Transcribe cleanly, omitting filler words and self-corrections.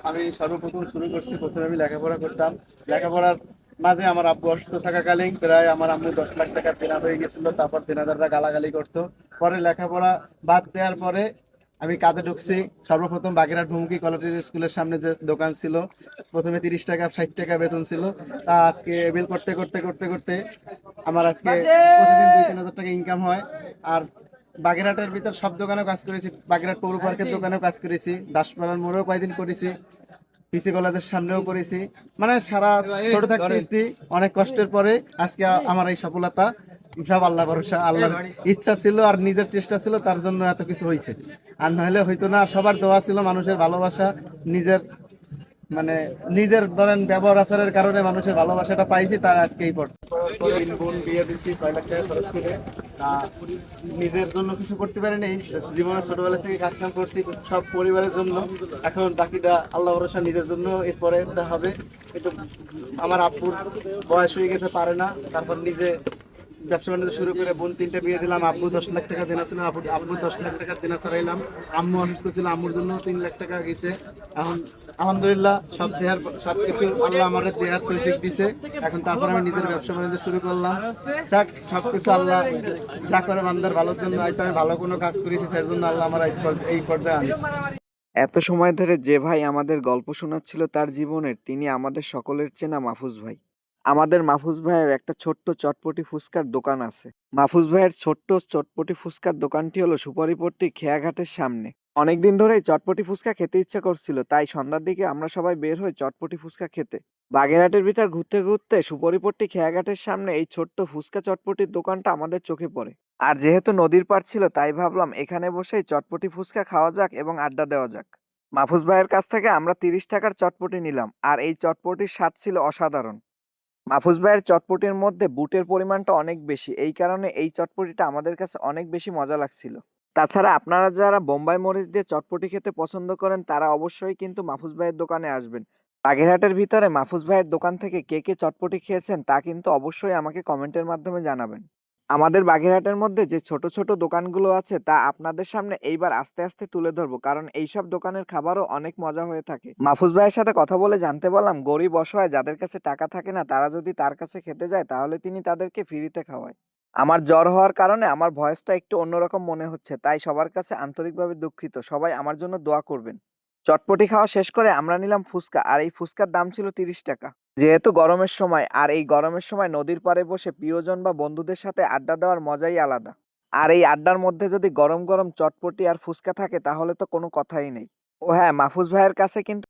আমি সর্বপ্রথম শুরু করছি। প্রথমে আমি লেখাপড়া করতাম। লেখাপড়ার মাঝে আমার আব্বু অসুস্থ থাকাকালীন প্রায় আমার আম্মু 10 লাখ টাকা দেনা হয়ে গেছিল। তারপর দেনাদাররা গালাগালি করতো। পরে লেখাপড়া বাদ দেওয়ার পরে আমি কাজে ঢুকছি। সর্বপ্রথম বাগেরহাট ভূমকি কলেজ স্কুলের সামনে যে দোকান ছিল, প্রথমে 30 টাকা 60 টাকা বেতন ছিল। তা আজকে বিল করতে করতে করতে করতে আমার আজকে প্রতিদিন 2-3 হাজার টাকা ইনকাম হয়। আর বাগেরহাটের ভিতর সব দোকানেও কাজ করেছি। বাগেরহাট পৌর পার্কের দোকানেও কাজ করেছি, দাসপাড়ার মোড়েও কয়েকদিন করেছি, পিসি কলেজের সামনেও করেছি। মানে সারা ছোট থাকতে অনেক কষ্টের পরে আজকে আমার এই সফলতা। সব আল্লাহ ভরসা, আল্লাহর ইচ্ছা ছিল আর নিজের চেষ্টা ছিল, তার জন্য এত কিছু হয়েছে। আর নইলে হইতো না। সবার দোয়া ছিল, মানুষের ভালোবাসা, নিজের মানে নিজের ধরেন ব্যবহার আচারের কারণে মানুষের ভালোবাসাটা পাইছি, তার আজকে এই পর্যায়ে। তিন বোন বিয়ে দিচ্ছি, 6 লাখ টাকা খরচ করে। নিজের জন্য কিছু করতে পারিনি। জীবনে ছোটবেলা থেকে কাজ কাম করছি সব পরিবারের জন্য। এখন বাকিটা আল্লাহ ভরসা, নিজের জন্য এরপরে হবে। কিন্তু আমার আব্বুর বয়স হয়ে গেছে, পারে না। তারপর নিজে ব্যবসা বাণিজ্য শুরু করে বোন 3টে বিয়ে দিলাম। আব্বু 10 লাখ টাকা দেনা ছিল, আব্বু 10 লাখ টাকা দেনা ছাড়াইলাম। আম্মু অসুস্থ ছিল, আম্মুর জন্য 3 লাখ টাকা গেছে। এখন আলহামদুলিল্লাহ সব দেহার সবকিছু আল্লাহ আমাদের দেহার তৌফিক দিছে। এখন তারপর আমি নিজের ব্যবসা বাণিজ্য শুরু করলাম। যাক, সবকিছু আল্লাহ যা করে বান্দার ভালোর জন্য। হয়তো আমি ভালো কোনো কাজ করেছি, সেই জন্য আল্লাহ আমার এই পর্যায়ে আনছে। এত সময় ধরে যে ভাই আমাদের গল্প শোনাচ্ছিল তার জীবনের, তিনি আমাদের সকলের চেনা মাহফুজ ভাই। আমাদের মাহফুজ ভাইয়ের একটা ছোট্ট চটপটি ফুচকার দোকান আছে। মাহফুজ ভাইয়ের ছোট্ট চটপটি ফুচকার দোকানটি হলো সুপারিপট্টি খেয়াঘাটের সামনে। অনেকদিন ধরেই চটপটি ফুচকা খেতে ইচ্ছা করছিল, তাই সন্ধ্যার দিকে আমরা সবাই বের হই চটপটি ফুচকা খেতে। বাগেরহাটের ভিতর ঘুরতে ঘুরতে সুপারিপট্টি খেয়াঘাটের সামনে এই ছোট্ট ফুচকা চটপটির দোকানটা আমাদের চোখে পড়ে। আর যেহেতু নদীর পাড় ছিল, তাই ভাবলাম এখানে বসেই চটপটি ফুচকা খাওয়া যাক এবং আড্ডা দেওয়া যাক। মাহফুজ ভাইয়ের কাছ থেকে আমরা 30 টাকার চটপটি নিলাম, আর এই চটপটির স্বাদ ছিল অসাধারণ। মাহফুজ ভাইয়ের চটপটির মধ্যে বুটের পরিমাণটা অনেক বেশি, এই কারণে এই চটপটিটা আমাদের কাছে অনেক বেশি মজা লাগছিল। তাছাড়া আপনারা যারা বোম্বাই মরিচ দিয়ে চটপটি খেতে পছন্দ করেন, তারা অবশ্যই কিন্তু মাহফুজ ভাইয়ের দোকানে আসবেন। বাগেরহাটের ভিতরে মাহফুজ ভাইয়ের দোকান থেকে কে কে চটপটি খেয়েছেন তা কিন্তু অবশ্যই আমাকে কমেন্টের মাধ্যমে জানাবেন। আমাদের বাগেরহাটের মধ্যে যে ছোট ছোট দোকানগুলো আছে তা আপনাদের সামনে এইবার আস্তে আস্তে তুলে ধরবো, কারণ এইসব দোকানের খাবারও অনেক মজা হয়ে থাকে। মাহফুজ ভাইয়ের সাথে কথা বলে জানতে পারলাম, গরিব অসহায় যাদের কাছে টাকা থাকে না, তারা যদি তার কাছে খেতে যায় তাহলে তিনি তাদেরকে ফ্রিতে খাওয়ায়। আমার জ্বর হওয়ার কারণে আমার ভয়েসটা একটু অন্যরকম মনে হচ্ছে, তাই সবার কাছে আন্তরিকভাবে দুঃখিত। সবাই আমার জন্য দোয়া করবেন। চটপটি খাওয়া শেষ করে আমরা নিলাম ফুচকা, আর এই ফুচকার দাম ছিল 30 টাকা। যেহেতু গরমের সময়, আর এই গরমের সময় নদীর পাড়ে বসে প্রিয়জন বা বন্ধুদের সাথে আড্ডা দেওয়ার মজাই আলাদা। আর এই আড্ডার মধ্যে যদি গরম গরম চটপটি আর ফুচকা থাকে তাহলে তো কোনো কথাই নেই। ও হ্যাঁ, মাহফুজ ভাইয়ের কাছে কিন্তু